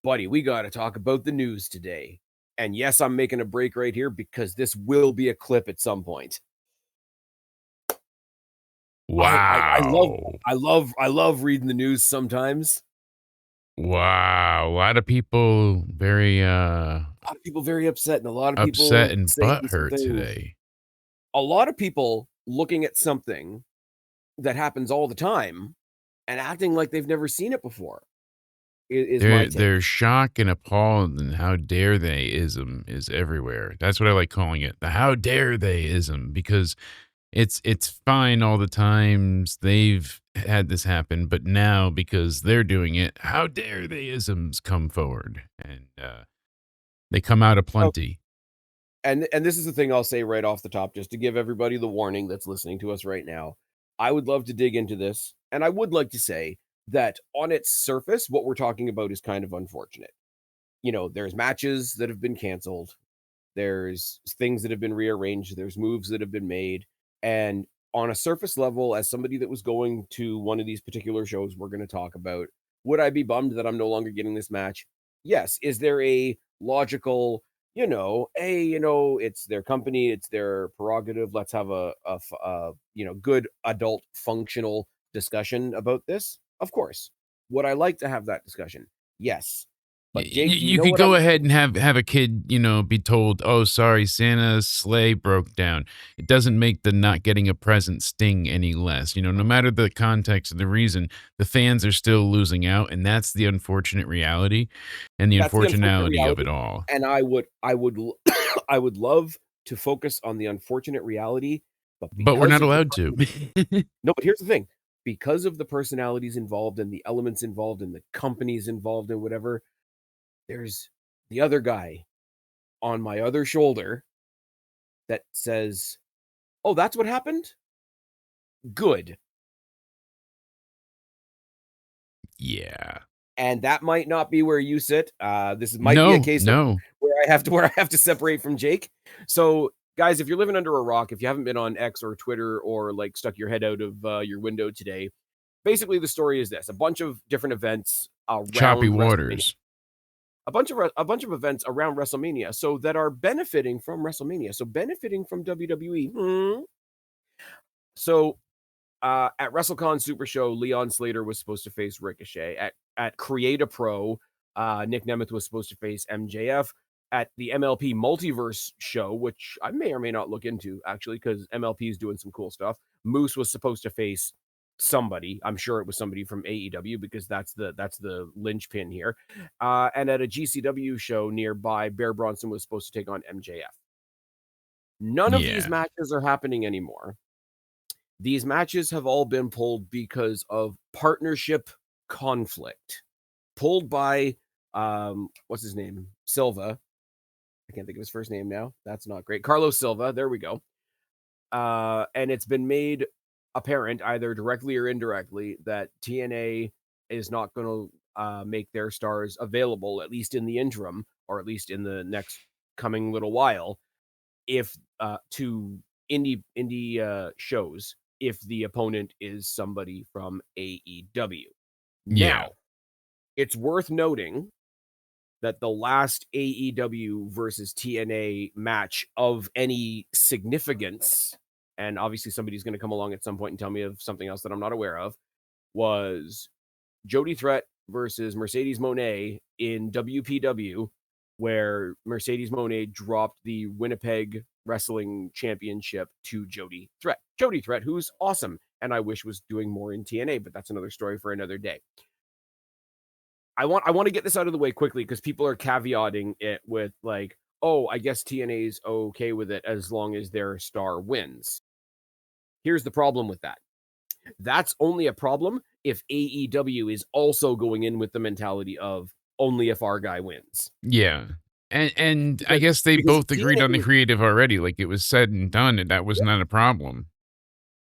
buddy, we got to talk about the news today. And yes, I'm making a break right here because this will be a clip at some point. I love Wow. I love reading the news sometimes. Wow. A lot of people very A lot of people very upset and a lot of upset people and saying some butthurt things. today. A lot of people looking at something that happens all the time and acting like they've never seen it before is my take. They're shocked and appalled, and how dare they ism is everywhere. That's what I like calling it. The how dare they ism, because it's fine all the times they've had this happen, but now because they're doing it, how dare they isms come forward, and they come out Oh, aplenty. and this is the thing I'll say right off the top, just to give everybody the warning that's listening to us right now. I would love to dig into this, and I would like to say that on its surface, what we're talking about is kind of unfortunate. There's matches that have been canceled. There's things that have been rearranged. There's moves that have been made. And on a surface level, as somebody that was going to one of these particular shows we're going to talk about, would I be bummed that I'm no longer getting this match? Yes. Is there a logical, hey, it's their company, it's their prerogative. Let's have a good adult functional discussion about this? Of course. Would I like to have that discussion? Yes. But Jake, do you You know could what go I'm ahead and have a kid, be told, "Oh, sorry, Santa's sleigh broke down." It doesn't make the not getting a present sting any less. No matter the context and the reason, the fans are still losing out, and that's the unfortunate reality and the That's the unfortunate unfortunality of it reality, all. and I would love to focus on the unfortunate reality, but But we're because not of the allowed to. no, but here's the thing, because of the personalities involved and the elements involved and the companies involved and whatever, there's the other guy on my other shoulder that says, "Oh, that's what happened? Good." Yeah. And that might not be where you sit. Might be a No, case of no. where I have to separate from Jake. So, guys, if you're living under a rock, if you haven't been on X or Twitter or like stuck your head out of your window today, basically the story is this: a bunch of different events Choppy around WrestleMania, waters. a bunch of events around WrestleMania, so that are benefiting from WrestleMania, so benefiting from WWE. So at WrestleCon Super Show, Leon Slater was supposed to face Ricochet. At Create a Pro, Nick Nemeth was supposed to face MJF. At the MLP Multiverse show, which I may or may not look into actually, because MLP is doing some cool stuff. Moose was supposed to face somebody. I'm sure it was somebody from AEW because that's the linchpin here. And at a GCW show nearby, Bear Bronson was supposed to take on MJF. None of these Yeah. matches are happening anymore. These matches have all been pulled because of partnership conflict. Pulled by what's his name? Silva. I can't think of his first name now. That's not great. Carlos Silva. There we go. And it's been made apparent, either directly or indirectly, that TNA is not going to make their stars available, at least in the interim, or at least in the next coming little while, if to indie shows, if the opponent is somebody from AEW. Yeah. Now, it's worth noting that the last AEW versus TNA match of any significance, and obviously somebody's going to come along at some point and tell me of something else that I'm not aware of, was Jody Threat versus Mercedes Moné in WPW, where Mercedes Moné dropped the Winnipeg Wrestling Championship to Jody Threat. Jody Threat, who's awesome, and I wish was doing more in TNA, but that's another story for another day. I want to get this out of the way quickly because people are caveating it with like, oh, I guess TNA's okay with it as long as their star wins. Here's the problem with that. That's only a problem if AEW is also going in with the mentality of only if our guy wins. Yeah. And I Because guess they because both agreed on the TNA, creative already. Like, it was said and done, and that was yeah. not a problem.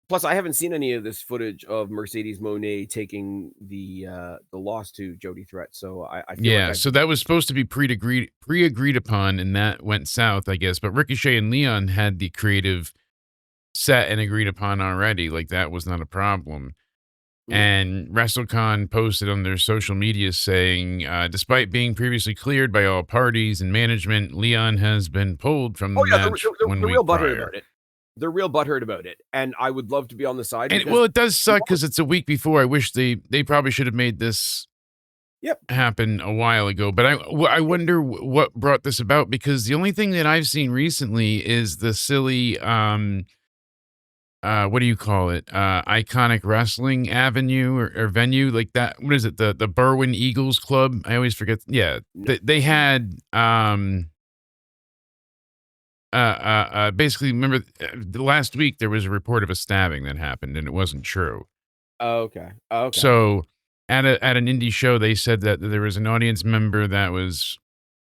Plus, I haven't seen any of this footage of Mercedes Moné taking the loss to Jody Threat, so I feel like Yeah, I've so that was supposed to be pre-agreed upon, and that went south, I guess. But Ricochet and Leon had the creative set and agreed upon already. Like, that was not a problem. Mhm. And WrestleCon posted on their social media saying, despite being previously cleared by all parties and management, Leon has been pulled from Oh, the yeah, match one they're week real butthurt prior. about it. They're real butthurt about it, and I would love to be on the side And because well, it does you suck know because it's a week before. I wish they probably should have made this Yep. happen a while ago. But I wonder what brought this about, because the only thing that I've seen recently is the silly what do you call it? Iconic Wrestling Avenue or venue like that. What is it? The Berwyn Eagles Club. I always forget. Yeah, No. they had basically remember the last week there was a report of a stabbing that happened and it wasn't true. Oh, okay. Oh, okay. So at an indie show, they said that there was an audience member that was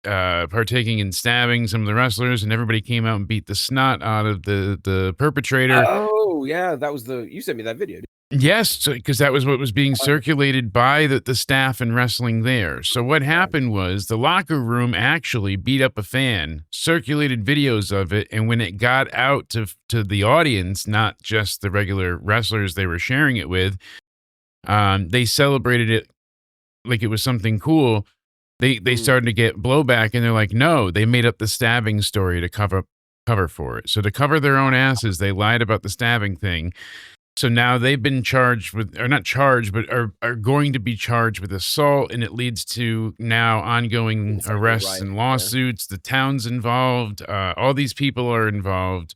partaking in stabbing some of the wrestlers, and everybody came out and beat the snot out of the perpetrator. Oh, yeah, that was the you sent me that video. Yes, because that was what was being Uh, circulated by the staff and wrestling there. So what yeah. happened was the locker room actually beat up a fan, circulated videos of it, and when it got out to the audience, not just the regular wrestlers they were sharing it with, they celebrated it like it was something cool. They Mm. started to get blowback, and they're like, no, they made up the stabbing story to cover for it. So to cover their own asses, they lied about the stabbing thing. So now they've been charged with, or not charged, but are going to be charged with assault, and it leads to now ongoing Inciting a arrests riot, and yeah. lawsuits. The town's involved. All these people are involved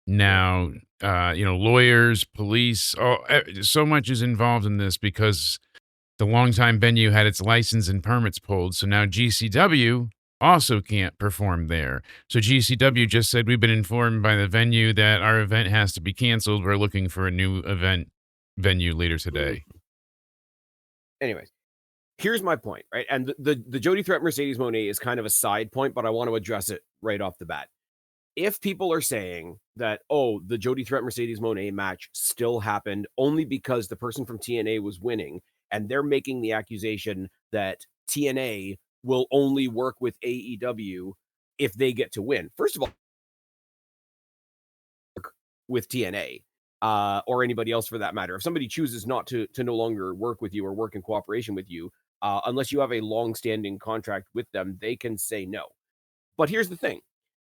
Yeah. now. Lawyers, police, so much is involved in this because the longtime venue had its license and permits pulled. So now GCW also can't perform there. So GCW just said, we've been informed by the venue that our event has to be canceled. We're looking for a new event venue later Mhm. today. Anyways, here's my point, right? And the Jody Threat Mercedes Moné is kind of a side point, but I want to address it right off the bat. If people are saying that, oh, the Jody Threat Mercedes Moné match still happened only because the person from TNA was winning, and they're making the accusation that TNA will only work with AEW if they get to win. First of all, with TNA or anybody else for that matter. If somebody chooses not to no longer work with you or work in cooperation with you, unless you have a long-standing contract with them, they can say no. But here's the thing: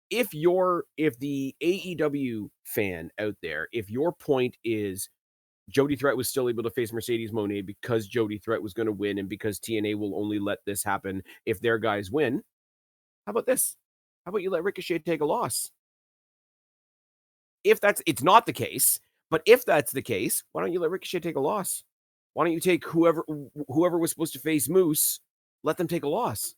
if the AEW fan out there, if your point is Jody Threat was still able to face Mercedes Moné because Jody Threat was going to win and because TNA will only let this happen if their guys win, how about this? How about you let Ricochet take a loss? If that's it's not the case, but if that's the case, why don't you let Ricochet take a loss? Why don't you take whoever was supposed to face Moose, let them take a loss?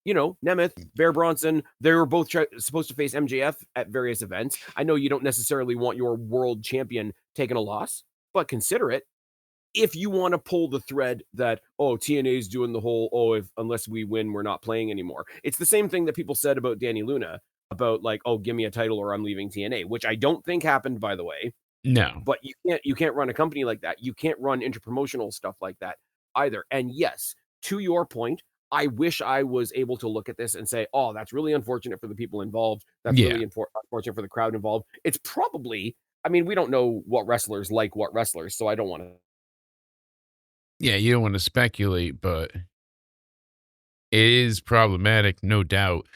You know, Nemeth, Bear Bronson, they were both supposed to face MJF at various events. I know you don't necessarily want your world champion taking a loss, but consider it. If you want to pull the thread that, oh, TNA is doing the whole, oh, if unless we win, we're not playing anymore. It's the same thing that people said about Danny Luna about like, oh, give me a title or I'm leaving TNA, which I don't think happened, by the way. No. But you can't run a company like that. You can't run interpromotional stuff like that either. And yes, to your point, I wish I was able to look at this and say, "Oh, that's really unfortunate for the people involved. That's Yeah. really unfortunate for the crowd involved." It's probably, I mean, we don't know what wrestlers like what wrestlers, so I don't want to. Yeah. You don't want to speculate, but it is problematic, no doubt.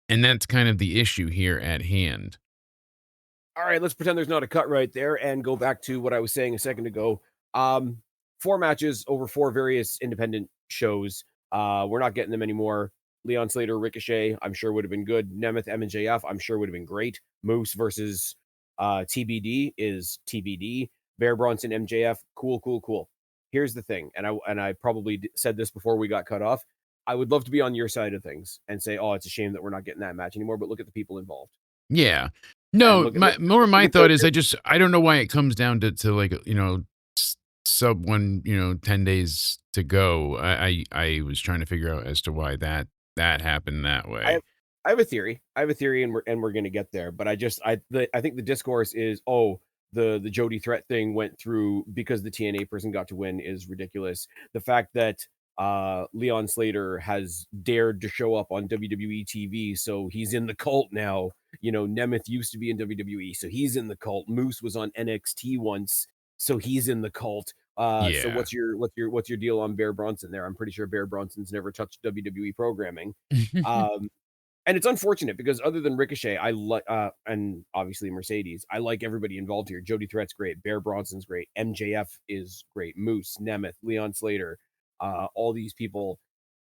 And that's kind of the issue here at hand. All right, let's pretend there's not a cut right there and go back to what I was saying a second ago. Um, 4 matches over 4 various independent shows. We're not getting them anymore. Leon Slater, Ricochet, I'm sure would have been good. Nemeth, MJF, I'm sure would have been great. Moose versus TBD is TBD. Bear Bronson, MJF, cool, cool, cool. Here's the thing, and I probably said this before we got cut off. I would love to be on your side of things and say, oh, it's a shame that we're not getting that match anymore. But look at the people involved Yeah. and No, look at my look, more look my at the thought is I don't know why it comes down to like, sub one, 10 days to go. I was trying to figure out as to why that happened that I have way. I have a theory. I have a theory, and we're gonna get there. But I think the discourse is, oh, the Jody Threat thing went through because the TNA person got to win is ridiculous. The fact that Leon Slater has dared to show up on WWE TV, so he's in the cult now. Nemeth used to be in WWE, so he's in the cult. Moose was on NXT once, so he's in the cult. So Yeah. what's your deal on Bear Bronson there? I'm pretty sure Bear Bronson's never touched WWE programming. Um, and it's unfortunate because other than Ricochet, I like and obviously Mercedes, I like everybody involved here. Jody Threat's great, Bear Bronson's great, MJF is great, Moose, Nemeth, Leon Slater, all these people.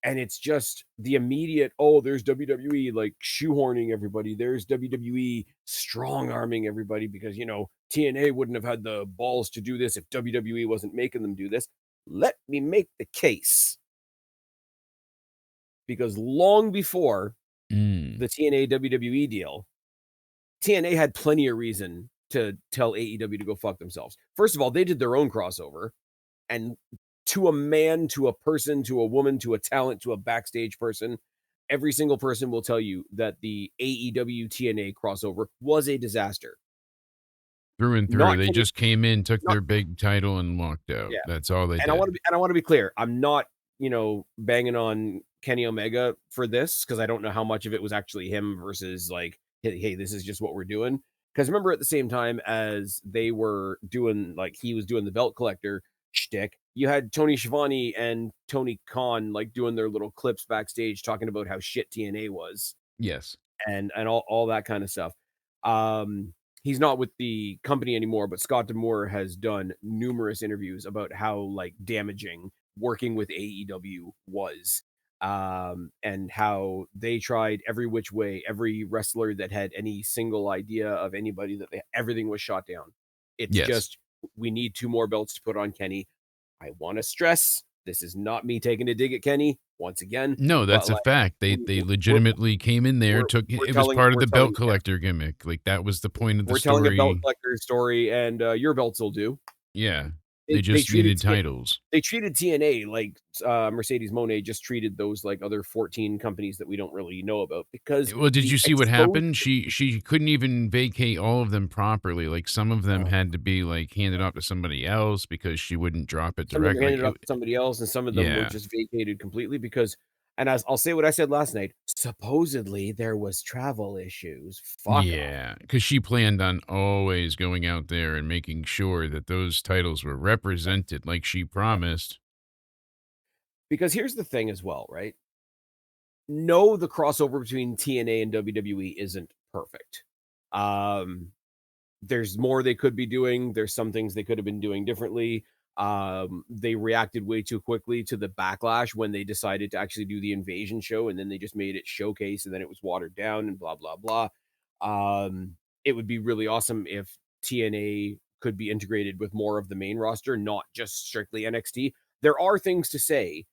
And it's just the immediate, oh, there's WWE like shoehorning everybody. There's WWE strong arming everybody because TNA wouldn't have had the balls to do this if WWE wasn't making them do this. Let me make the case because long before Mm. the TNA WWE deal, TNA had plenty of reason to tell AEW to go fuck themselves. First of all, they did their own crossover, and to a man, to a person, to a woman, to a talent, to a backstage person, every single person will tell you that the AEW TNA crossover was a disaster. Through and through. Not They Kenny, just came in, took not their big title, and walked out. yeah. That's all they And I want to did. be and I want to be clear. I'm not, banging on Kenny Omega for this because I don't know how much of it was actually him versus like, hey, this is just what we're doing. Because remember, at the same time as they were doing, like, he was doing the belt collector shtick, you had Tony Schiavone and Tony Khan like doing their little clips backstage talking about how shit TNA was Yes. and all that kind of stuff. Um, he's not with the company anymore, but Scott Demore has done numerous interviews about how like damaging working with AEW was. And how they tried every which way, every wrestler that had any single idea of anybody everything was shot down. It's Yes. just we need two more belts to put on Kenny. I want to stress this is not me taking a dig at Kenny once again, No, but that's a like fact. They we, they we're legitimately came in there, we're took we're it was telling part of we're the belt telling yeah, collector gimmick. Like, that was the point of the we're telling a belt story. collector story, and your belts will do. Yeah. They They just treated needed titles. TNA like Mercedes Moné just treated those like other 14 companies that we don't really know about because Well, did the you see what exposure. happened? She couldn't even vacate all of them properly. Like, some of them uh, had to be, like, handed off to somebody else because she wouldn't drop it Some of them were directly. Like, handed off to somebody else, and some of them were yeah. just vacated completely because. And as I'll say what I said last night, supposedly there was travel issues. Fuck off. Yeah, because she planned on always going out there and making sure that those titles were represented like she promised. Because here's the thing as well, right? No, the crossover between TNA and WWE isn't perfect. Um, there's more they could be doing. There's some things they could have been doing differently. They reacted way too quickly to the backlash when they decided to actually do the invasion show, and then they just made it showcase, and then it was watered down and blah blah blah. It would be really awesome if TNA could be integrated with more of the main roster, not just strictly NXT. There are things to say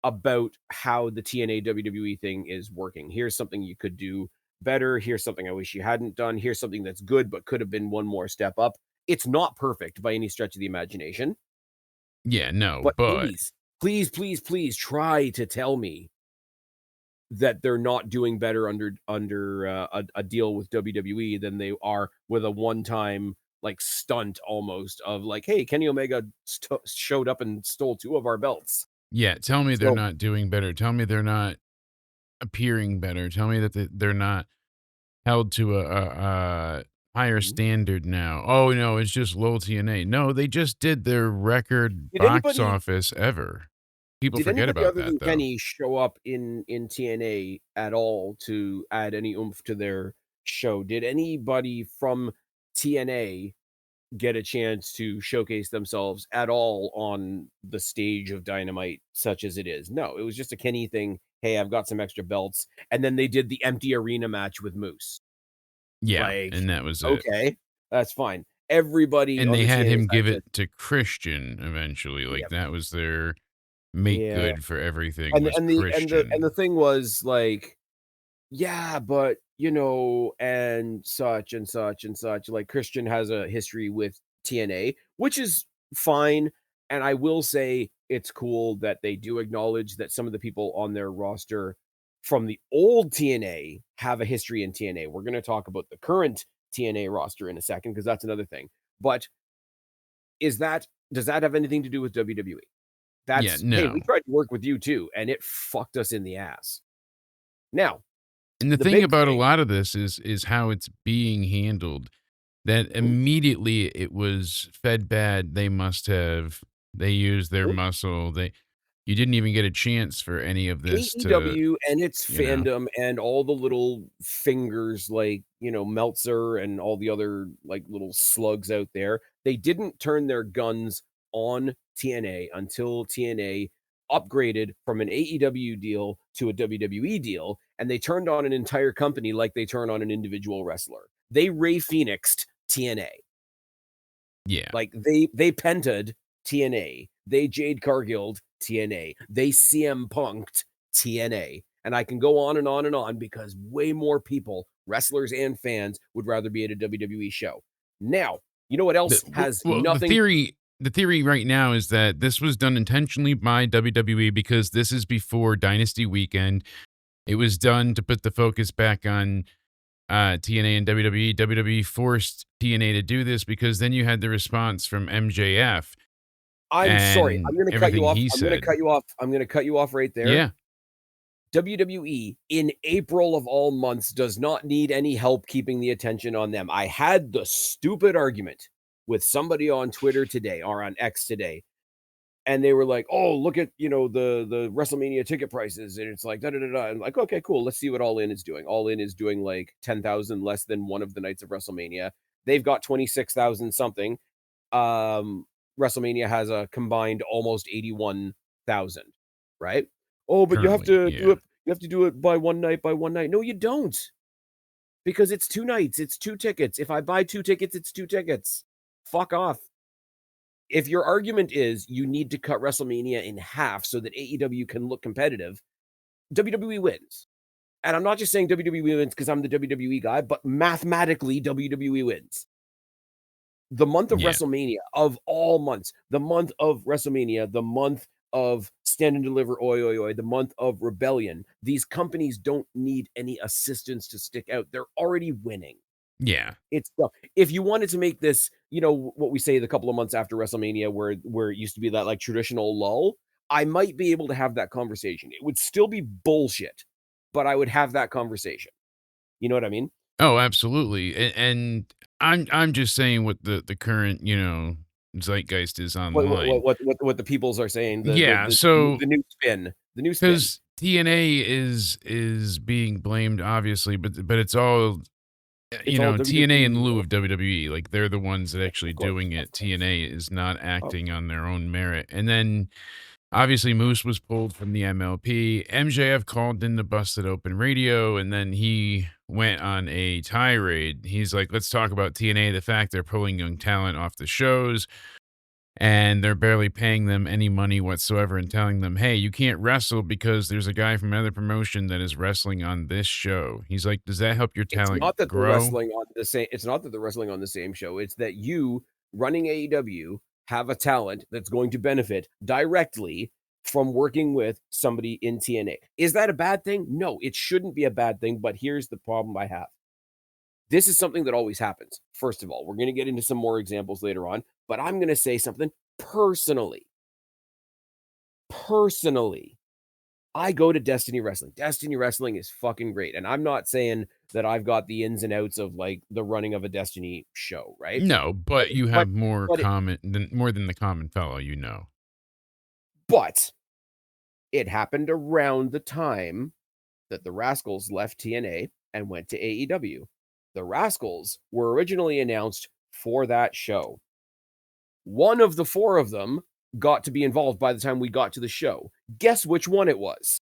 about how the TNA WWE thing is working. Here's something you could do better. Here's something I wish you hadn't done. Here's something that's good, but could have been one more step up. It's not perfect by any stretch of the imagination, Yeah, no, but but please try to tell me that they're not doing better under a deal with WWE than they are with a one-time like stunt almost of like, hey, Kenny Omega showed up and stole two of our belts. yeah, tell me they're So not doing better. Tell me they're not appearing better. Tell me that they're not held to a higher mhm. standard now. Oh, no, it's just low TNA. No, they just did their record did box anybody office ever. People Did forget anybody about other than that, though. Kenny show up in TNA at all to add any oomph to their show? Did anybody from TNA get a chance to showcase themselves at all on the stage of Dynamite, such as it is? No, it was just a Kenny thing. Hey, I've got some extra belts. And then they did the empty arena match with Moose. Yeah, Like, and that was it. okay, that's fine. Everybody And on they the had TNA him side give said, it to Christian eventually. Like, yep, that was their make yeah. good for everything And the was and the and the and the Christian. thing was like, yeah, but, and such and such and such, like, Christian has a history with TNA, which is fine, and I will say it's cool that they do acknowledge that some of the people on their roster from the old TNA have a history in TNA. We're gonna talk about the current TNA roster in a second because that's another thing, but does that have anything to do with WWE? Yeah, That's, "Hey, we no. tried to work with you too, and it fucked us in the ass." Now And the The thing big about a thing lot of this is how it's being handled, that Mhm, immediately it was fed bad, they must have, they used their mhm. muscle, they you didn't even get a chance for any of this to, AEW and its you know? fandom and all the little fingers like, Meltzer and all the other, like, little slugs out there, they didn't turn their guns on TNA until TNA upgraded from an AEW deal to a WWE deal, and they turned on an entire company like they turn on an individual wrestler. They Ray Phoenixed TNA. Yeah. Like, they penta'd TNA, they Jade Cargilled TNA, they CM Punk'd TNA, and I can go on and on and on because way more people, wrestlers and fans, would rather be at a WWE show. Now, you know what The else w has well, nothing the theory right now is that this was done intentionally by WWE because this is before Dynasty Weekend. It was done to put the focus back on TNA and WWE. WWE forced TNA to do this because then you had the response from MJF I'm sorry, and I'm gonna cut you everything off, he said. I'm gonna cut you off right there. Yeah, WWE in April of all months does not need any help keeping the attention on them. I had the stupid argument with somebody on Twitter today or on X today, and they were like, "Oh, look at the WrestleMania ticket prices," and it's like da da da da. And like, okay, cool. Let's see what All In is doing. All In is doing like 10,000 less than one of the nights of WrestleMania. They've got 26,000 something. Um, WrestleMania has a combined almost 81,000, right? Oh, but you have currently, to do yeah. it. You have to do it by one night. By one night. No, you don't, because it's two nights. It's two tickets. If I buy two tickets, it's two tickets. Fuck off. If your argument is you need to cut WrestleMania in half so that AEW can look competitive, WWE wins. And I'm not just saying WWE wins because I'm the WWE guy, but mathematically, WWE wins. The month of Yeah. WrestleMania, of all months, the month of WrestleMania, the month of Stand and Deliver, oi, oi, oi, the month of Rebellion, these companies don't need any assistance to stick out. They're already winning. Yeah. It's if you wanted to make this, what we say the couple of months after WrestleMania where it used to be that like traditional lull, I might be able to have that conversation. It would still be bullshit, but I would have that conversation. You know what I mean? Oh, absolutely. And I'm just saying what the current, zeitgeist is What what online. what what what what the peoples are saying, Yeah, the new spin, the new spin. because TNA is being blamed obviously, but it's all, It's all TNA in WWE. lieu of WWE. Like they're the ones that actually Of course, doing of it. course. TNA is not Oh, acting on their own merit. And then obviously Moose was pulled from the MLP. MJF called in the Busted Open Radio, and then he went on a tirade. He's like, let's talk about TNA, the fact they're pulling young talent off the shows and they're barely paying them any money whatsoever and telling them, hey, you can't wrestle because there's a guy from another promotion that is wrestling on this show. He's like, does that help your it's talent not that they're grow? wrestling on the same it's not that they're wrestling on the same show, it's that you, running AEW, have a talent that's going to benefit directly from working with somebody in TNA. Is that a bad thing? No, it shouldn't be a bad thing, but here's the problem I have. This is something that always happens. First of all, we're gonna get into some more examples later on, but I'm gonna say something personally. Personally, I go to Destiny Wrestling. Destiny Wrestling is fucking great, and I'm not saying that I've got the ins and outs of, like, the running of a Destiny show, right? No, But but you but have but it more than the common fellow, you know. but it happened around the time that the Rascals left TNA and went to AEW. The Rascals were originally announced for that show. One of the four of them got to be involved by the time we got to the show. Guess which one it was?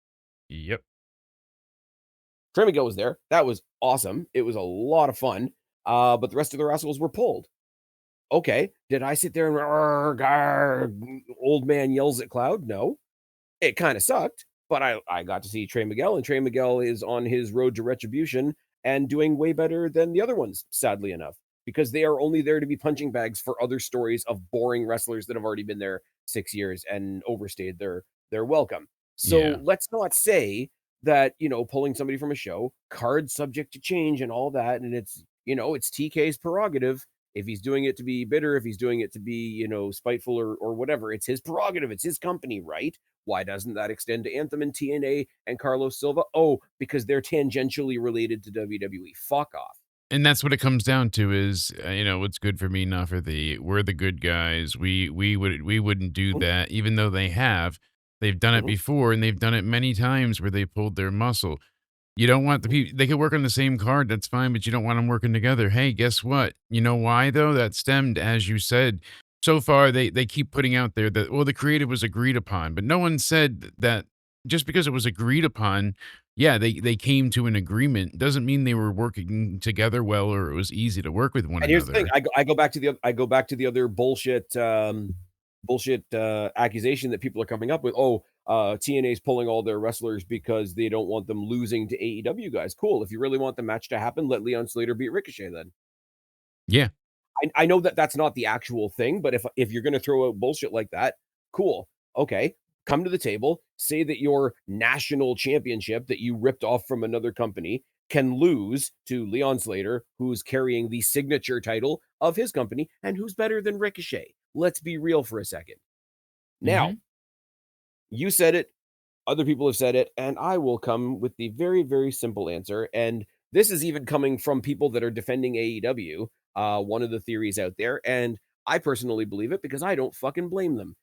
Yep. Trey Miguel was there. That was awesome. It was a lot of fun. But the rest of the Rascals were pulled. Okay. Did I sit there and old man yells at cloud? No. It kind of sucked, but I got to see Trey Miguel, and Trey Miguel is on his road to retribution and doing way better than the other ones, sadly enough, because they are only there to be punching bags for other stories of boring wrestlers that have already been there 6 years and overstayed their welcome. So Yeah. let's not say that pulling somebody from a show, cards subject to change and all that, and it's TK's prerogative. If he's doing it to be bitter, if he's doing it to be, spiteful or whatever, it's his prerogative. It's his company, right? Why doesn't that extend to Anthem and TNA and Carlos Silva? Oh, because they're tangentially related to WWE. Fuck off. And that's what it comes down to is, what's good for me, not for thee. We're the good guys. We wouldn't do Mhm, that, even though they have. They've done it mhm, before, and they've done it many times where they pulled their muscle. You don't want the mhm. people. They could work on the same card, that's fine, but you don't want them working together. Hey, guess what? You know why though? That stemmed, as you said. So far, they keep putting out there that well, the creative was agreed upon, but no one said that just because it was agreed upon. Yeah, they came to an agreement. Doesn't mean they were working together well or it was easy to work with one And here's the thing, another. I go back to the other bullshit accusation that people are coming up with. Oh, TNA's pulling all their wrestlers because they don't want them losing to AEW guys. Cool. If you really want the match to happen, let Leon Slater beat Ricochet then. Yeah, I know that that's not the actual thing, but if you're going to throw out bullshit like that, cool. Okay. Come to the table, say that your national championship that you ripped off from another company can lose to Leon Slater, who's carrying the signature title of his company, and who's better than Ricochet. Let's be real for a second. Now, hmm you said it, other people have said it, and I will come with the very, very simple answer. And this is even coming from people that are defending AEW. One of the theories out there, and I personally believe it because I don't fucking blame them.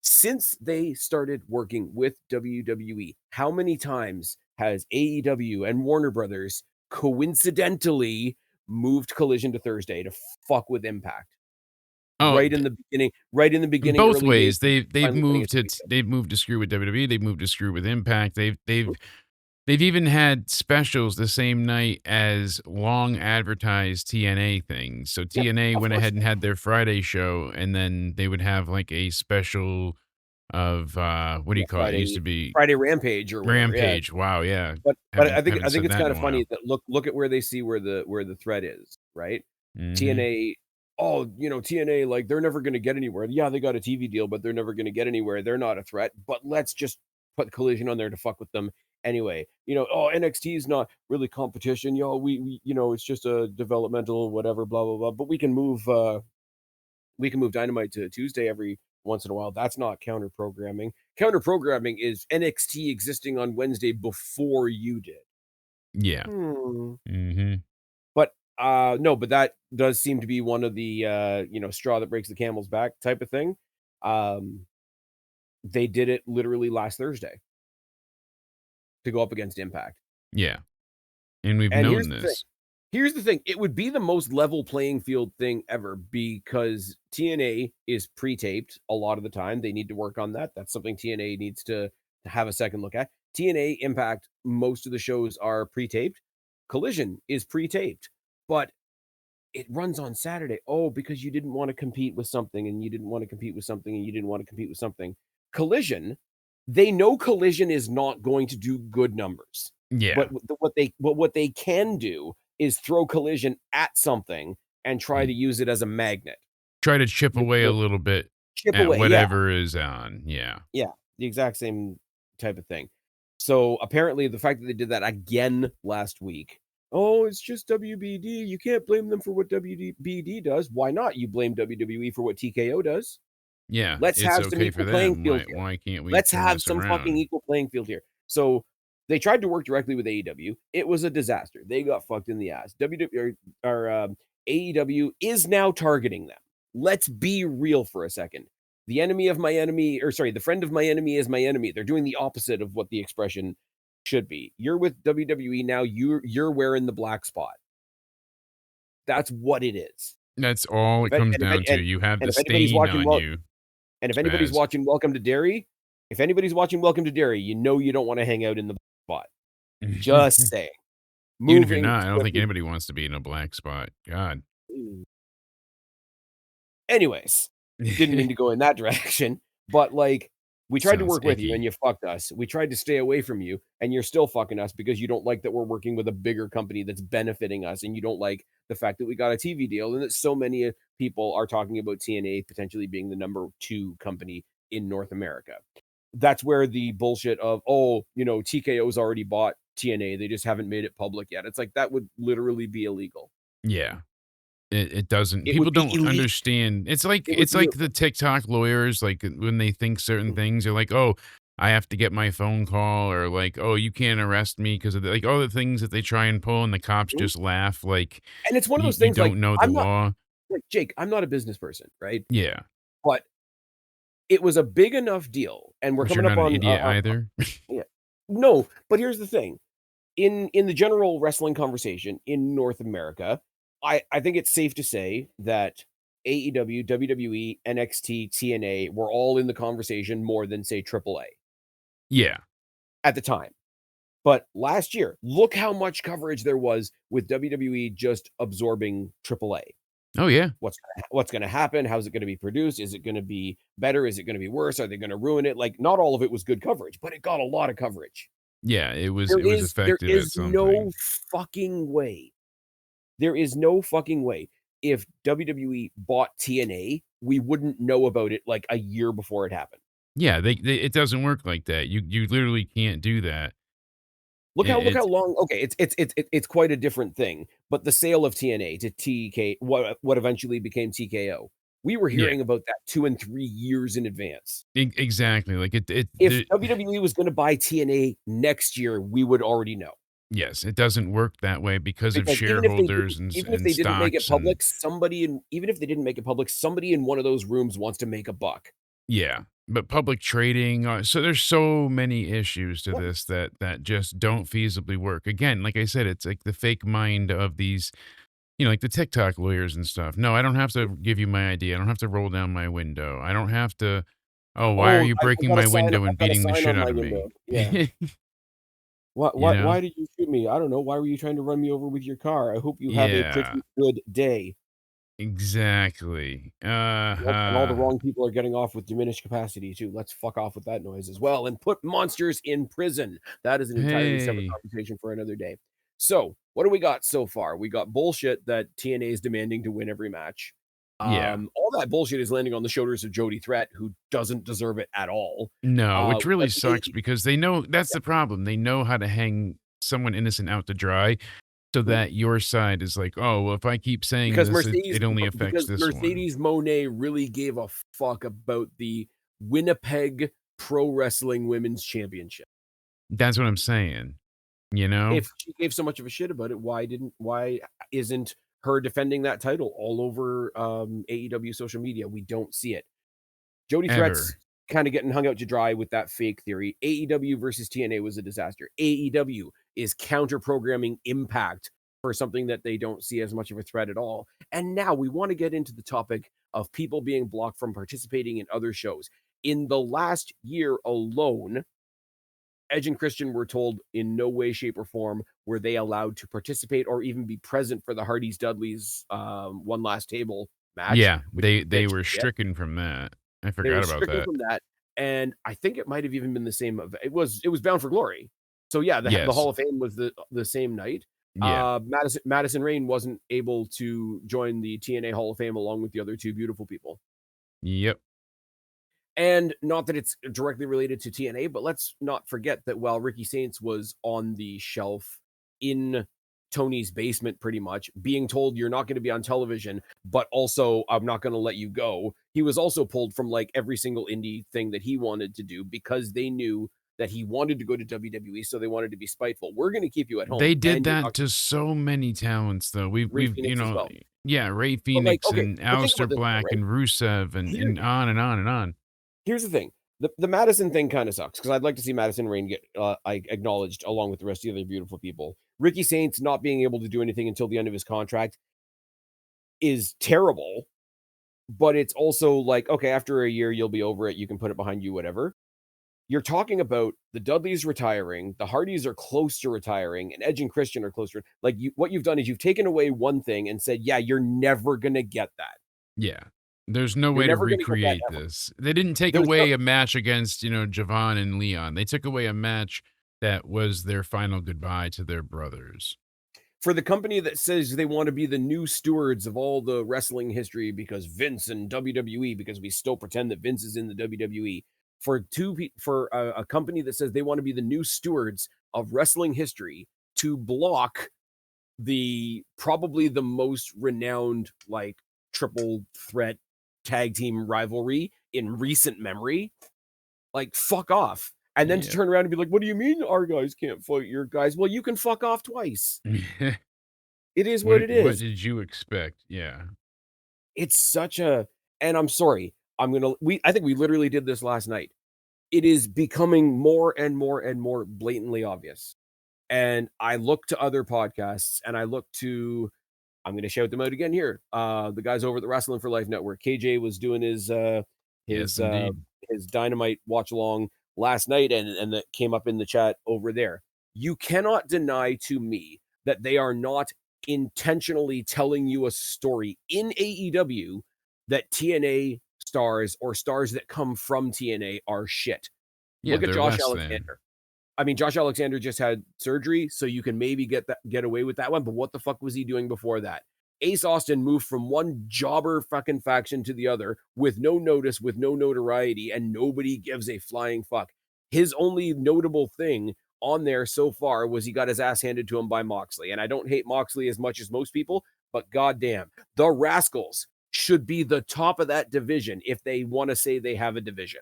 Since they started working with WWE, how many times has AEW and Warner Brothers coincidentally moved Collision to Thursday to fuck with Impact? Oh, Right in the beginning, both early days, ways. They've finally putting it moved to they've moved to screw with WWE. They've moved to screw with Impact. WWE. They've even had specials the same night as long advertised TNA things. So Yep, TNA of went course. ahead and had their Friday show, and then they would have like a special of what do Yeah, you call it? It used Friday to be Friday Rampage or whatever, yeah. Rampage. Wow, yeah. But I think Haven't I think said it's that in kinda a while. funny that look at where they see where the threat is, right? hmm TNA, "Oh, TNA, like, they're never gonna get anywhere. Yeah, they got a TV deal, but they're never gonna get anywhere. They're not a threat, but let's just put Collision on there to fuck with them anyway." "Oh, NXT is not really competition. We it's just a developmental whatever, blah, blah, blah, but we can move Dynamite to Tuesday every once in a while. That's not counter programming. Counter programming is NXT existing on Wednesday before you did." Yeah. Hmm. hmm But no, but that does seem to be one of the straw that breaks the camel's back type of thing. Um, they did it literally last Thursday to go up against Impact. Yeah. And we've And known this. here's the thing, it would be the most level playing field thing ever because TNA is pre-taped a lot of the time. They need to work on that. That's something TNA needs to have a second look at. TNA Impact, most of the shows are pre-taped. Collision is pre-taped, but it runs on Saturday. Oh, because you didn't want to compete with something and you didn't want to compete with something and you didn't want to compete with something. Collision, they know Collision is not going to do good numbers. But Yeah. what they can do is throw Collision at something and try to Mm. use it as a magnet. Try to chip The, away a the little bit chip at away. Yeah. whatever is on. Yeah. Yeah, the exact same type of thing. So, apparently, the fact that they did that again last week, "Oh, it's just WBD. You can't blame them for what WBD does." Why not? You blame WWE for what TKO does. Yeah. Let's It's have some okay equal for playing them. field Why here. why can't we Let's turn have this some fucking around? equal playing field here. So, they tried to work directly with AEW. It was a disaster. They got fucked in the ass. AEW is now targeting them. Let's be real for a second. The enemy of my enemy, or sorry, the friend of my enemy is my enemy. They're doing the opposite of what the expression should be. You're with WWE now. You're wearing the black spot. That's what it is. That's all If it any, comes and if down any, to. You have and the if anybody's stain watching, on well, you, and if anybody's Spaz. watching Welcome to Derry, if anybody's watching Welcome to Derry, you know you don't want to hang out in the spot. Just saying. Even if you're Moving not, I don't think swiftly. anybody wants to be in a black spot. God. Anyways, didn't mean to go in that direction, but, like, we tried to Sounds work with you and icky. you fucked us. We tried to stay away from you, and you're still fucking us because you don't like that we're working with a bigger company that's benefiting us, and you don't like the fact that we got a TV deal and that so many people are talking about TNA potentially being the number 2 company in North America. That's where the bullshit of, "Oh, TKO's already bought TNA, they just haven't made it public yet." It's like, that would literally be illegal. Yeah. It doesn't It people would be don't illegal. understand. It would It's be like the TikTok lawyers, like, when they think certain things, they're like, "Oh, I have to get my phone call," or like, "Oh, you can't arrest me 'cause of the," like, all the things that they try and pull, and the cops Mhm. just laugh like, And it's one of those You things, like, don't know the I'm not law." like, Jake, I'm not a business person, right? Yeah. But it was a big enough deal, and we're But you're coming up not an on, idiot either. yeah. No, but here's the thing. In the general wrestling conversation in North America, I think it's safe to say that AEW, WWE, NXT, TNA were all in the conversation more than, say, AAA Yeah. at the time. But last year, look how much coverage there was with WWE just absorbing AAA. Oh, yeah. What's gonna happen? How's it gonna be produced? Is it gonna be better? Is it gonna be worse? Are they gonna ruin it? Like, not all of it was good coverage, but it got a lot of coverage. Yeah, There it was is there effective at is no something. fucking way. There is no fucking way if WWE bought TNA, we wouldn't know about it, like, a year before it happened. Yeah, they it doesn't work like that. You literally can't do that. Look how It's long okay, it's quite a different thing, but the sale of TNA to TK what eventually became TKO, we were yeah, hearing about that 2 and 3 years in advance. exactly, like, it If the WWE was gonna buy TNA next year, we would already know. yes, it doesn't work that way because of Because shareholders and even if and they didn't make it stocks and public, somebody in one of those rooms wants to make a buck. yeah, but public trading, so there's so many issues to Yep. this that just don't feasibly work. Again, like I said, it's like the fake mind of these, like the TikTok lawyers and stuff. "No, I don't have to give you my ID. I don't have to roll down my window. I don't have to. Oh, why are "Oh, you breaking my window and I've got a beating the sign shit on out my of me?" window." Yeah. You know? Why did you shoot me? I don't know. Why were you trying to run me over with your car? I hope you have a Yeah, pretty good day." exactly. Yep, and all the Uh-huh. wrong people are getting off with diminished capacity too. Let's fuck off with that noise as well and put monsters in prison. That is an entirely separate Hey. conversation for another day. So, what do we got so far? We got bullshit that TNA is demanding to win every match. Yeah. All that bullshit is landing on the shoulders of Jody Threat, who doesn't deserve it at all. No, which We really got the sucks because they know that's the problem. They know how to hang someone innocent out to dry so Mhm. that your side is like, "Oh, well, if I keep saying this, it only affects Because this one." Mercedes Moné really gave a fuck about the Winnipeg Pro Wrestling Women's Championship. That's what I'm saying, you know? If she gave so much of a shit about it, why isn't her defending that title all over, AEW social media? We don't see it. Jody Threat's Ever. kinda getting hung out to dry with that fake theory. AEW versus TNA was a disaster. AEW is counter programming Impact for something that they don't see as much of a threat at all. And now we wanna get into the topic of people being blocked from participating in other shows. In the last year alone, Edge and Christian were told in no way, shape, or form were they allowed to participate or even be present for the Hardys Dudleys one last table match, Yeah, which is a they bitch were shit. stricken from that. I They were forgot about stricken that. from that, and I think it might have even been the same it was Bound for Glory. So yeah, the Yes. Hall of Fame was the same night. Yeah. Madison Rayne wasn't able to join the TNA Hall of Fame along with the other two beautiful people. Yep. And not that it's directly related to TNA, but let's not forget that while Ricky Saints was on the shelf in Tony's basement, pretty much being told you're not going to be on television, but also I'm not going to let you go. He was also pulled from like every single indie thing that he wanted to do because they knew that he wanted to go to WWE, so they wanted to be spiteful. We're going to keep you at home, They did and you're that not to so many talents, though. Ray We've Phoenix as well. yeah, Ray But like, Phoenix okay, and but think Aleister about this though, Black right? and Rusev Here, and on and on and on. Here's the thing. The Madison thing kinda sucks because 'cause I'd like to see Madison Rayne get, acknowledged along with the rest of the other beautiful people. Ricky Saints not being able to do anything until the end of his contract is terrible, but it's also like, okay, after a year, you'll be over it, you can put it behind you, whatever. You're talking about the Dudleys retiring, the Hardys are close to retiring, and Edge and Christian are closer. Like, what you've done is you've taken away one thing and said, "Yeah, you're never gonna get that. Yeah. There's no You're way to never gonna get that recreate ever." this. They didn't take There's no away a match against, Javon and Leon. They took away a match that was their final goodbye to their brothers. for the company that says they want to be the new stewards of all the wrestling history because Vince and WWE, because we still pretend that Vince is in the WWE, for a company that says they want to be the new stewards of wrestling history to block probably the most renowned like triple threat tag team rivalry in recent memory. Like, fuck off. And then to Yeah. turn around and be like, what do you mean our guys can't fight your guys? Well, you can fuck off twice. It is what it What is. did you expect? Yeah. It's such a, and I'm sorry. I think we literally did this last night. It is becoming more and more and more blatantly obvious. And I look to other podcasts and I look to, I'm going to shout them out again here. The guys over at the Wrestling for Life Network. KJ was doing Yes, his uh, indeed. his Dynamite watch along last night, and that came up in the chat over there. You cannot deny to me that they are not intentionally telling you a story in AEW that TNA stars or stars that come from TNA are shit. Yeah, Look at they're Josh less than. Alexander. I mean, Josh Alexander just had surgery, so you can maybe get away with that one. But what the fuck was he doing before that? Ace Austin moved from one jobber fucking faction to the other with no notice, with no notoriety, and nobody gives a flying fuck. His only notable thing on there so far was he got his ass handed to him by Moxley. And I don't hate Moxley as much as most people, but goddamn, the Rascals should be the top of that division if they want to say they have a division.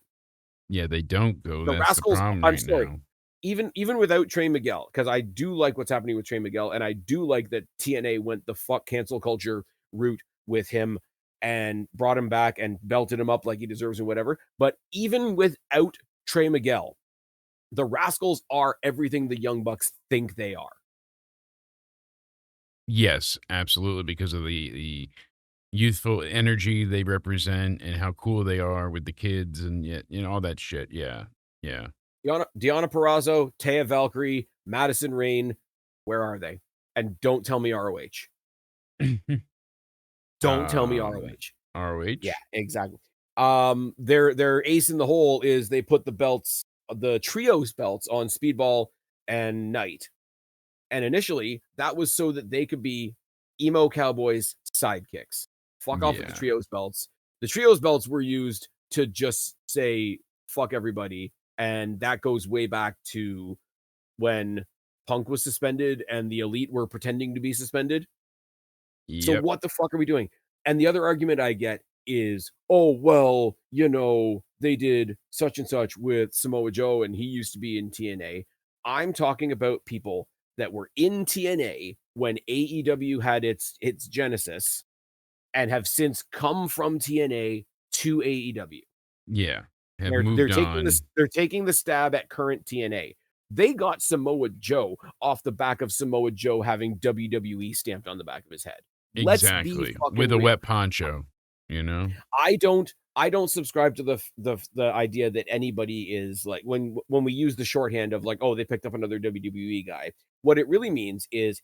Yeah, they don't go. The That's the Rascals, problem I'm right sorry, now. even without Trey Miguel, because I do like what's happening with Trey Miguel, and I do like that TNA went the fuck cancel culture route with him and brought him back and belted him up like he deserves and whatever. But even without Trey Miguel, the Rascals are everything the Young Bucks think they are. Yes, absolutely, because of the youthful energy they represent and how cool they are with the kids and yet, all that shit. Yeah. Yeah. Deanna Perrazzo, Taya Valkyrie, Madison Rain, where are they? And don't tell me ROH. Don't tell me ROH. Yeah, ROH? exactly. Their ace in the hole is they put the trios belts on Speedball and Knight. And initially, that was so that they could be emo cowboys sidekicks. Fuck off with the Yeah. trios belts. The trios belts were used to just say fuck everybody, and that goes way back to when Punk was suspended and the Elite were pretending to be suspended. So Yep. what the fuck are we doing? And the other argument I get is, oh, well, they did such and such with Samoa Joe and he used to be in TNA. I'm talking about people that were in TNA when AEW had its genesis and have since come from TNA to AEW. Yeah. Have They're moved taking this on. they're taking the stab at current TNA. They got Samoa Joe off the back of Samoa Joe having WWE stamped on the back of his head. Let's be Exactly. fucking With a real. wet poncho, you know? I don't subscribe to the idea that anybody is like when we use the shorthand of like, oh, they picked up another WWE guy. What it really means is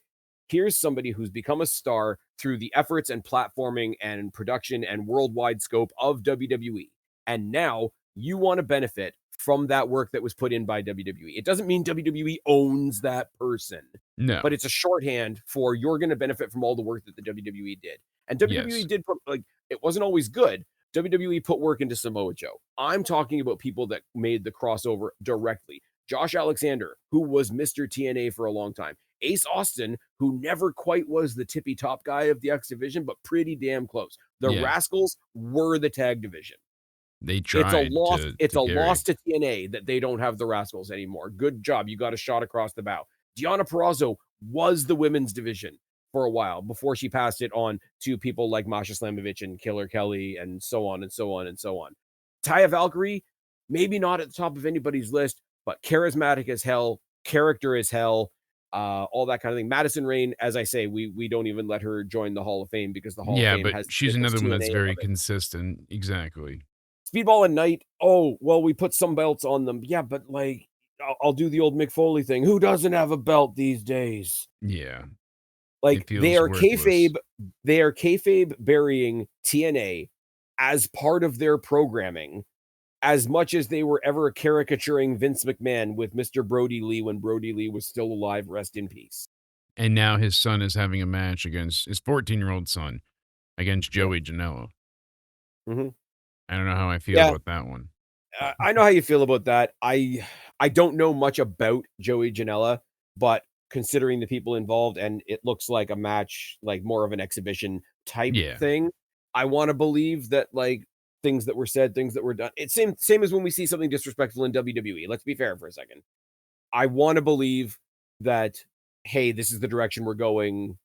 here's somebody who's become a star through the efforts and platforming and production and worldwide scope of WWE. And now you want to benefit from that work that was put in by WWE. It doesn't mean WWE owns that person, No. but it's a shorthand for you're going to benefit from all the work that the WWE did. And WWE Yes. did like it wasn't always good. WWE put work into Samoa Joe. I'm talking about people that made the crossover directly. Josh Alexander, who was Mr. TNA for a long time. Ace Austin, who never quite was the tippy top guy of the X division, but pretty damn close. The Yeah. Rascals were the tag division. They It's a tried loss. to It's a loss carry. to TNA that they don't have the Rascals anymore. Good job. You got a shot across the bow. Deanna Perrazzo was the women's division for a while before she passed it on to people like Masha Slamovich and Killer Kelly and so on and so on and so on. Taya Valkyrie, maybe not at the top of anybody's list, but charismatic as hell, character as hell, all that kind of thing. Madison Rain, as I say, we don't even let her join the Hall of Fame because the Hall of Yeah, Fame but has she's initials another one that's TNA very above it. consistent. Exactly. Speedball and Knight, oh, well, we put some belts on them. Yeah, but like, I'll do the old Mick Foley thing. Who doesn't have a belt these days? Yeah. Like, It feels worthless. they are kayfabe burying TNA as part of their programming as much as they were ever caricaturing Vince McMahon with Mr. Brody Lee when Brody Lee was still alive. Rest in peace. And now his son is having a match against his 14-year-old son against Yeah. Joey Janela. Mm-hmm. I don't know how I feel Yeah. about that one. I know how you feel about that. I don't know much about Joey Janela, but considering the people involved, and it looks like a match, like more of an exhibition type Yeah. thing. I want to believe that like things that were said, things that were done. It's same as when we see something disrespectful in WWE. Let's be fair for a second. I want to believe that, hey, this is the direction we're going.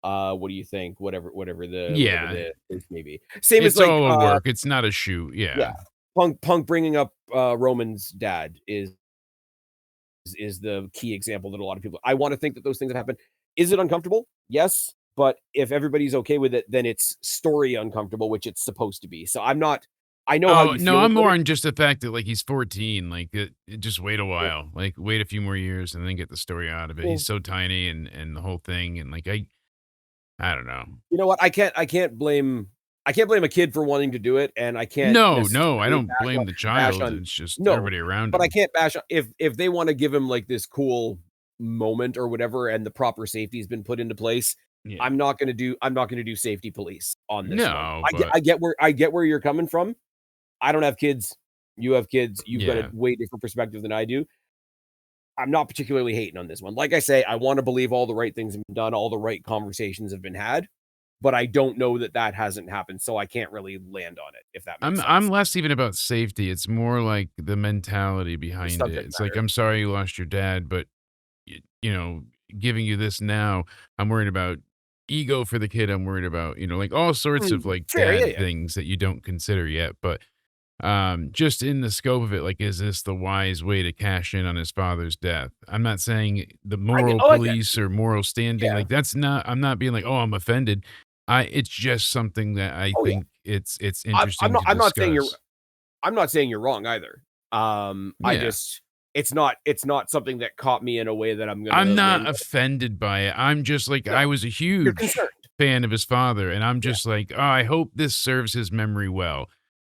What do you think? Whatever Yeah. the case may be. Same as It's like all a work. It's not a shoot. yeah, Yeah. Punk bringing up Roman's dad is the key example that a lot of people. I want to think that those things have happened. Is it uncomfortable? Yes, but if everybody's okay with it, then it's story uncomfortable, which it's supposed to be. So I'm not. I know how Oh, you no, feel I'm about more it. on just the fact that, like, he's 14, like, just wait a Yeah, while, like, wait a few more years and then get the story out of it. yeah. He's so tiny and the whole thing, and, like, I don't know. You know what? I can't blame a kid for wanting to do it, and I can't No, no, I necessarily don't blame the bash child, on it's just no, everybody around but I him. can't bash on if they wanna give him, like, this cool moment or whatever, and the proper safety's been put into place, Yeah. I'm not gonna do safety police on this one. No, but I get where you're coming from. I don't have kids. You have kids. You've got a yeah. way different perspective than I do. I'm not particularly hating on this one. Like I say, I wanna believe all the right things have been done, all the right conversations have been had, but I don't know that that hasn't happened, so I can't really land on it, if that makes I'm sense. less even about safety, it's more like the mentality The behind it. subject It's like, matter. "I'm sorry you lost your dad, but, you know, giving you this now, I'm worried about ego for the kid, I'm worried about," like, all sorts of, like, Fair, yeah, dad yeah. things that you don't consider yet, but, just in the scope of it, like, is this the wise way to cash in on his father's death? I'm not saying the moral I get police or moral standing, yeah. like, that's not I'm not being like, "Oh, I'm offended." It's just something that I Oh, yeah. think it's interesting to I'm not saying you're discuss. I'm not saying you're wrong either. I Yeah. just it's not something that caught me in a way that I'm I'm gonna not land on. offended by it. I'm just like, No, I was a you're huge concerned. fan of his father, and I'm Yeah. just like, "Oh, I hope this serves his memory well."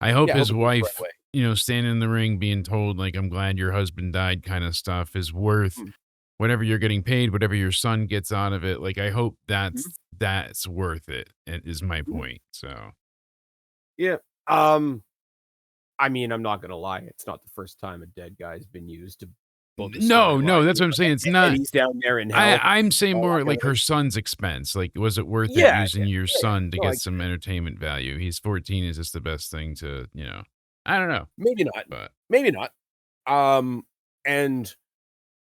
I hope Yeah, I hope his it goes the right wife, way. standing in the ring being told, like, "I'm glad your husband died," kinda stuff is worth Mm, whatever you're getting paid, whatever your son gets out of it. Like, I hope mhm, that's worth it, is my mhm. point, so Yeah. Um, I mean, I'm not gonna lie, it's not the first time a dead guy's been used to book a No, no, storyline, that's what I'm saying, it's and not he's down there in hell, I'm saying all that more kind like of thing. her son's expense. Like, was it worth it Yeah, using your yeah, yeah. son to No, I get get some it. entertainment value? He's 14. Is this the best thing to, I don't know, Maybe not. but Maybe not. Um, and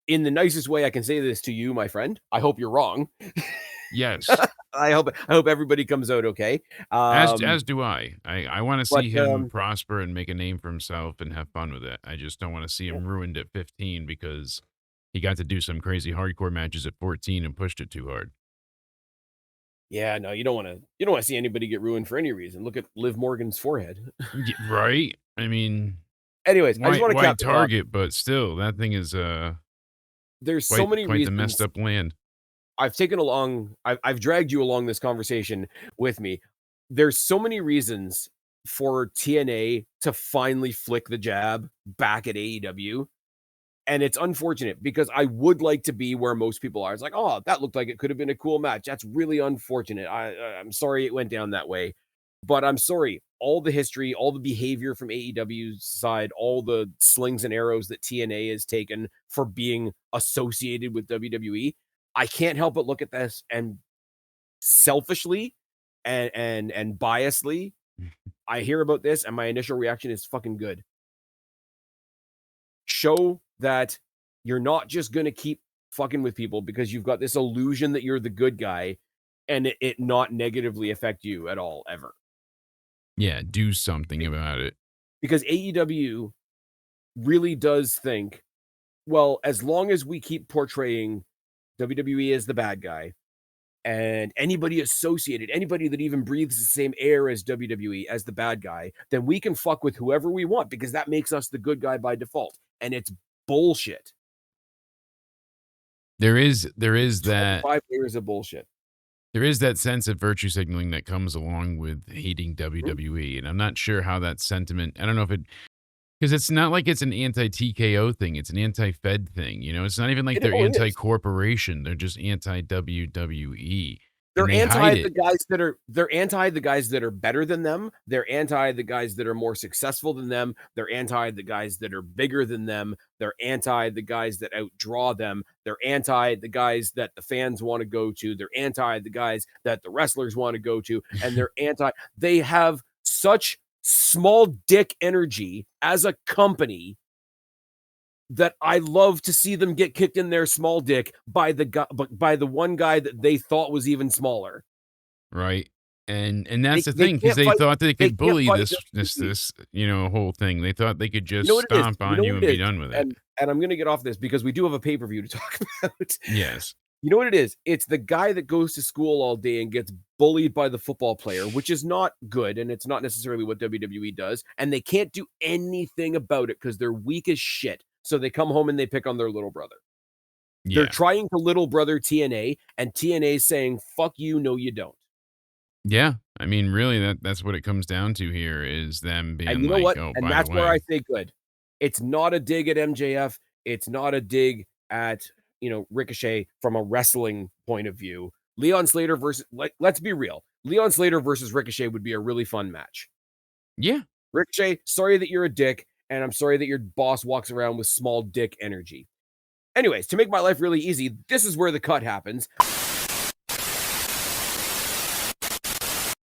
in the nicest way I can say this to you, my friend, I hope you're wrong. yes, I hope everybody comes out okay. Um, as do I. I want to but, see him prosper and make a name for himself and have fun with it. I just don't want to see yeah, him ruined at 15 because he got to do some crazy hardcore matches at 14 and pushed it too hard. yeah, no, you don't wanna see anybody get ruined for any reason. Look at Liv Morgan's forehead. Right? I mean, Anyways, I just wanna why cap it off. Target? But still, that thing is There's so many quite the messed reasons up land. I've dragged you along this conversation with me. There's so many reasons for TNA to finally flick the jab back at AEW. And it's unfortunate because I would like to be where most people are. It's like, "Oh, that looked like it could have been a cool match." That's really unfortunate. I'm sorry it went down that way, but I'm sorry. All the history, all the behavior from AEW's side, all the slings and arrows that TNA has taken for being associated with WWE, I can't help but look at this and selfishly and biasly, I hear about this and my initial reaction is fucking good. Show that you're not just gonna keep fucking with people because you've got this illusion that you're the good guy and it not negatively affect you at all ever. Yeah, do something Be about it. because AEW really does think, well, as long as we keep portraying WWE as the bad guy and anybody associated, anybody that even breathes the same air as WWE as the bad guy, then we can fuck with whoever we want because that makes us the good guy by default. And it's bullshit. There is It's that 25 years of bullshit. there is that sense of virtue signaling that comes along with hating Mhm. WWE, and I'm not sure how that sentiment I don't know if it because it's not like it's an anti-TKO thing, it's an anti-Fed thing, it's not even like they're It is. anti-corporation, they're just anti-WWE. and They're they hide anti the it. guys that are they're anti the guys that are better than them. They're anti the guys that are more successful than them. They're anti the guys that are bigger than them. They're anti the guys that outdraw them. They're anti the guys that the fans want to go to. They're anti the guys that the wrestlers want to go to. And they have such small dick energy as a company that I love to see them get kicked in their small dick by the guy, but by the one guy that they thought was even smaller. Right. And that's They the they thing because can't they fight. thought they They could can't bully fight WWE. this, whole thing. They thought they could You just know what it is? stomp You on know you what and it be is? done with it. And I'm gonna get off this because we do have a pay-per-view to talk about. Yes. You know what it is? It's the guy that goes to school all day and gets bullied by the football player, which is not good, and it's not necessarily what WWE does, and they can't do anything about it because they're weak as shit. So they come home and they pick on their little brother. They're Yeah. trying to little brother TNA, and TNA is saying, "Fuck you, no, you don't." Yeah. I mean, really that's what it comes down to here is them And being you know like, what? "Oh, And by the that's where I way." say good. It's not a dig at MJF. It's not a dig at, Ricochet from a wrestling point of view. Leon Slater versus, like, let's be real. Leon Slater versus Ricochet would be a really fun match. Yeah. Ricochet, sorry that you're a dick, and I'm sorry that your boss walks around with small dick energy. Anyways, to make my life really easy, this is where the cut happens.